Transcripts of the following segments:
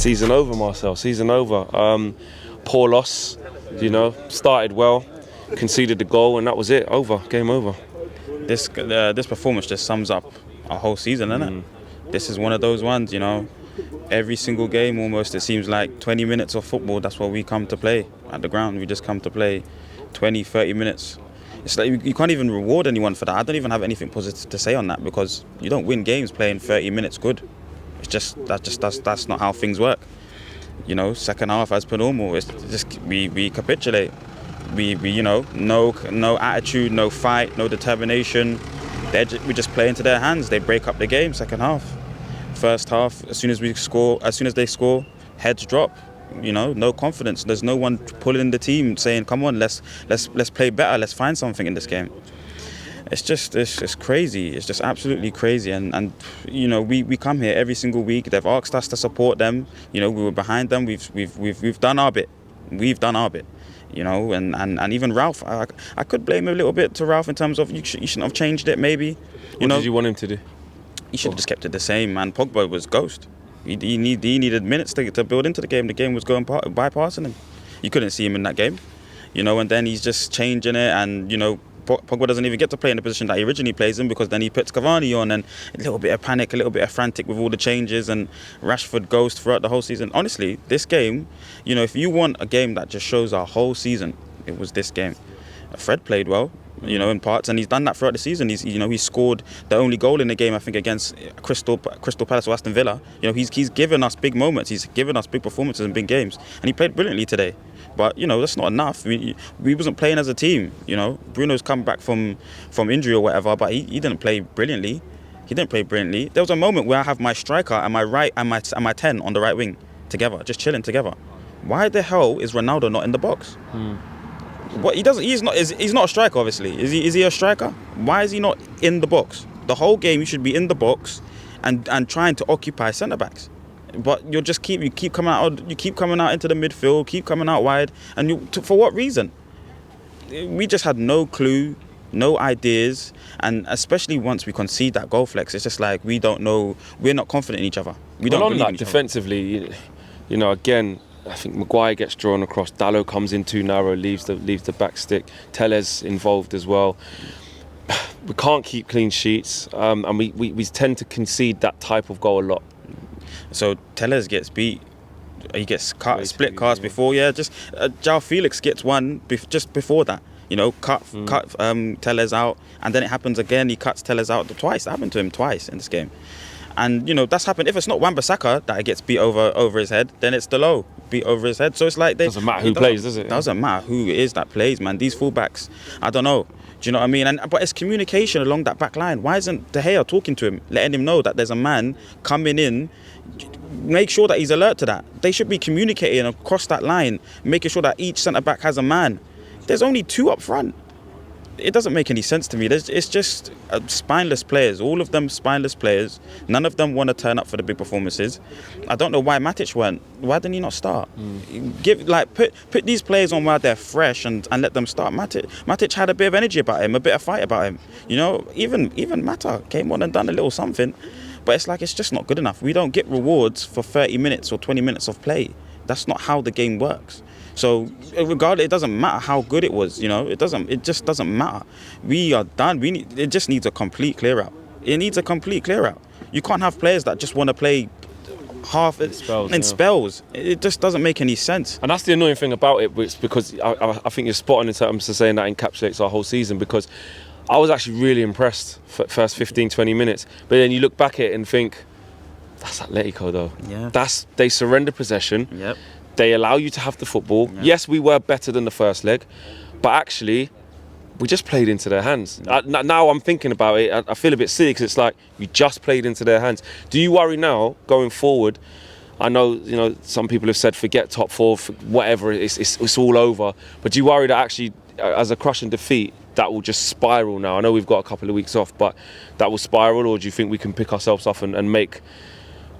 Season over, Marcel. Season over. Poor loss. You know, started well, conceded the goal, and that was it. Over. Game over. This performance just sums up our whole season, doesn't it? This is one of those ones, you know. Every single game, almost, it seems like 20 minutes of football. That's what we come to play at the ground. We just come to play 20, 30 minutes. It's like you can't even reward anyone for that. I don't even have anything positive to say on that, because you don't win games playing 30 minutes good. It's just that's not how things work. You know, second half as per normal, it's just we capitulate. We you know, no attitude, no fight, no determination. We just play into their hands. They break up the game second half. First half, as soon as they score, heads drop. You know, no confidence. There's no one pulling the team saying, "Come on, let's play better. Let's find something in this game." It's crazy. It's just absolutely crazy. And you know, we come here every single week. They've asked us to support them. You know, we were behind them. We've done our bit. We've done our bit. You know, and even Ralph, I could blame a little bit to Ralph in terms of you shouldn't have changed it. Maybe. What did you want him to do? He should have just kept it the same. Man, Pogba was ghost. He needed minutes to build into the game. The game was going bypassing him. You couldn't see him in that game. You know, and then he's just changing it, and you know, Pogba doesn't even get to play in the position that he originally plays in, because then he puts Cavani on, and a little bit of panic, a little bit of frantic with all the changes, and Rashford ghost throughout the whole season. Honestly, this game, you know, if you want a game that just shows our whole season, it was this game. Fred played well, you know, in parts, and he's done that throughout the season. He scored the only goal in the game, I think, against Crystal Palace or Aston Villa. You know, he's given us big moments. He's given us big performances in big games, and he played brilliantly today. But you know, that's not enough. We wasn't playing as a team. You know, Bruno's come back from injury or whatever, but he didn't play brilliantly. There was a moment where I have my striker and my right and my 10 on the right wing together, just chilling together. Why the hell is Ronaldo not in the box? What he doesn't? He's not a striker, obviously. Is he a striker? Why is he not in the box? The whole game you should be in the box and trying to occupy centre backs. But you keep coming out into the midfield, keep coming out wide, and for what reason? We just had no clue, no ideas, and especially once we concede that goal flex, it's just like we don't know. We're not confident in each other. We don't believe in each defensively, you know, again, I think Maguire gets drawn across. Dalot comes in too narrow, leaves the back stick. Tellez involved as well. We can't keep clean sheets, and we tend to concede that type of goal a lot. So Tellez gets beat. He gets cut, split cards before. Yeah, just João Felix gets one just before that. You know, cut Tellez out, and then it happens again. He cuts Tellez out twice. That happened to him twice in this game. And you know, that's happened. If it's not Wan-Bissaka that gets beat over his head, then it's Dalot beat over his head. So it's like doesn't matter who plays, does it? Doesn't matter who it is that plays, man. These fullbacks, I don't know. Do you know what I mean? But it's communication along that back line. Why isn't De Gea talking to him, letting him know that there's a man coming in? Make sure that he's alert to that. They should be communicating across that line, making sure that each centre back has a man. There's only two up front. It doesn't make any sense to me. It's just spineless players. All of them spineless players. None of them want to turn up for the big performances. I don't know why Matic went. Why didn't he not start? Put these players on while they're fresh and let them start. Matic had a bit of energy about him, a bit of fight about him. You know, even Mata came on and done a little something. But it's like, it's just not good enough. We don't get rewards for 30 minutes or 20 minutes of play. That's not how the game works. So regardless, it doesn't matter how good it was, you know, it just doesn't matter. We are done. It just needs a complete clear out. It needs a complete clear out. You can't have players that just want to play half in spells. It just doesn't make any sense. And that's the annoying thing about it, because I think you're spot on in terms of saying that encapsulates our whole season, because I was actually really impressed for first 15, 20 minutes. But then you look back at it and think, that's Atletico though. Yeah. They surrender possession. Yep. They allow you to have the football. Yep. Yes, we were better than the first leg, but actually, we just played into their hands. Yep. Now I'm thinking about it, I feel a bit silly, because it's like, we just played into their hands. Do you worry now, going forward? I know, you know, some people have said forget top four, whatever, it's all over. But do you worry that actually, as a crushing defeat, that will just spiral now? I know we've got a couple of weeks off, but that will spiral, or do you think we can pick ourselves up and make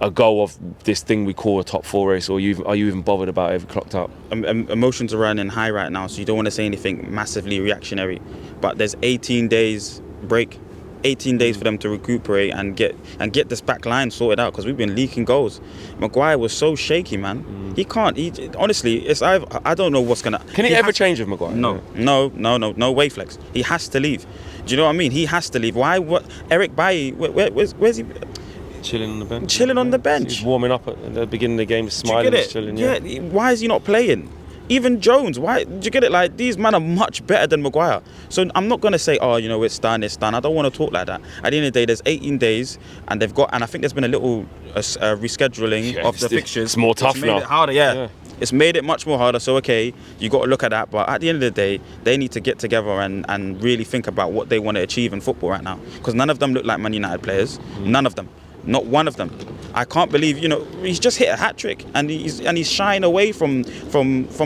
a go of this thing we call a top four race, or are you even bothered about it if clocked up? Emotions are running high right now, so you don't want to say anything massively reactionary. But there's 18 days break 18 days for them to recuperate and get this back line sorted out, because we've been leaking goals. Maguire was so shaky, man. He can't. Honestly, I don't know what's gonna. Can he ever change with Maguire? No way, Flex. He has to leave. Do you know what I mean? He has to leave. Why? What? Eric Bailly, where's he? Chilling on the bench. Chilling on the bench. He's warming up at the beginning of the game, smiling, just chilling. Yeah. Why is he not playing? Even Jones, why? Do you get it? Like, these men are much better than Maguire. So I'm not gonna say, oh, it's done. I don't want to talk like that. At the end of the day, there's 18 days, and I think there's been a little rescheduling of the fixtures. It's more tough now. Made it harder, yeah. It's made it much more harder. So okay, you got to look at that. But at the end of the day, they need to get together and really think about what they want to achieve in football right now. Because none of them look like Man United players. None of them. Not one of them. I can't believe, he's just hit a hat-trick, and he's shying away from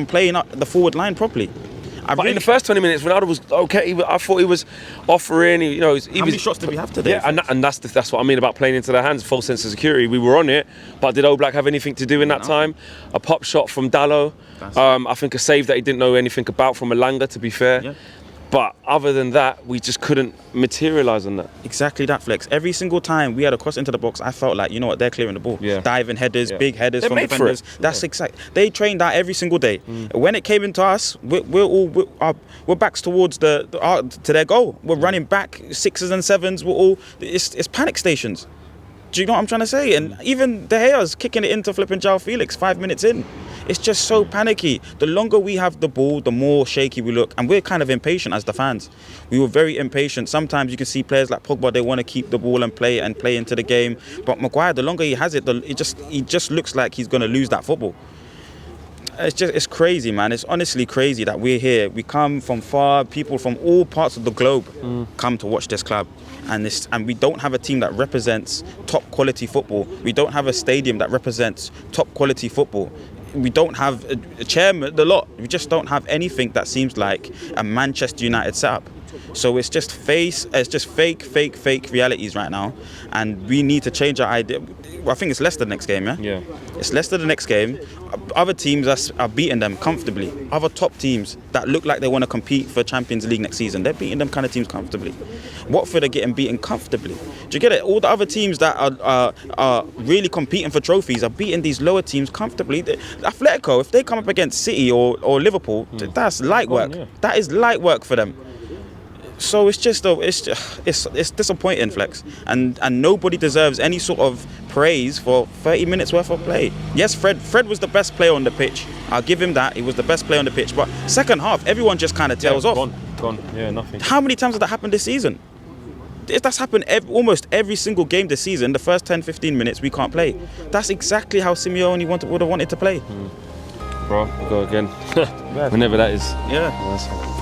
playing up the forward line properly. But in the first 20 minutes, Ronaldo was okay. I thought he was offering. How many shots did we have today? Yeah, and that's what I mean about playing into their hands. False sense of security. We were on it, but did Oblak have anything to do in that time? A pop shot from Dalot. I think a save that he didn't know anything about from Elanga, to be fair. Yeah. But other than that, we just couldn't materialise on that. Exactly that, Flex. Every single time we had a cross into the box, I felt like, they're clearing the ball. Yeah. Diving headers, big headers They're from made defenders. for it. That's exact. They trained that every single day. When it came into us, we're backs towards to their goal. We're running back 6s and 7s. It's panic stations. Do you know what I'm trying to say? And even De Gea's kicking it into flipping João Felix 5 minutes in. It's just so panicky. The longer we have the ball, the more shaky we look. And we're kind of impatient as the fans. We were very impatient. Sometimes you can see players like Pogba, they want to keep the ball and play into the game. But Maguire, the longer he has it, he just looks like he's going to lose that football. It's crazy, man. It's honestly crazy that we're here. We come from far. People from all parts of the globe come to watch this club. And we don't have a team that represents top quality football. We don't have a stadium that represents top quality football. We don't have a chairman, the lot. We just don't have anything that seems like a Manchester United setup. So it's just fake realities right now, and we need to change our idea. I think it's Leicester next game, yeah? Yeah. It's Leicester the next game. Other teams are beating them comfortably. Other top teams that look like they want to compete for Champions League next season, they're beating them kind of teams comfortably. Watford are getting beaten comfortably. Do you get it? All the other teams that are really competing for trophies are beating these lower teams comfortably. Atletico, if they come up against City or Liverpool, that's light work. That is light work for them. So it's disappointing, Flex, and nobody deserves any sort of praise for 30 minutes worth of play. Yes, Fred was the best player on the pitch. I'll give him that. He was the best player on the pitch. But second half, everyone just kind of tails off. Gone. Yeah, nothing. How many times has that happened this season? That's happened almost every single game this season. The first 10-15 minutes we can't play. That's exactly how Simeone would have wanted to play. Bro, we'll go again. Whenever that is. Yeah.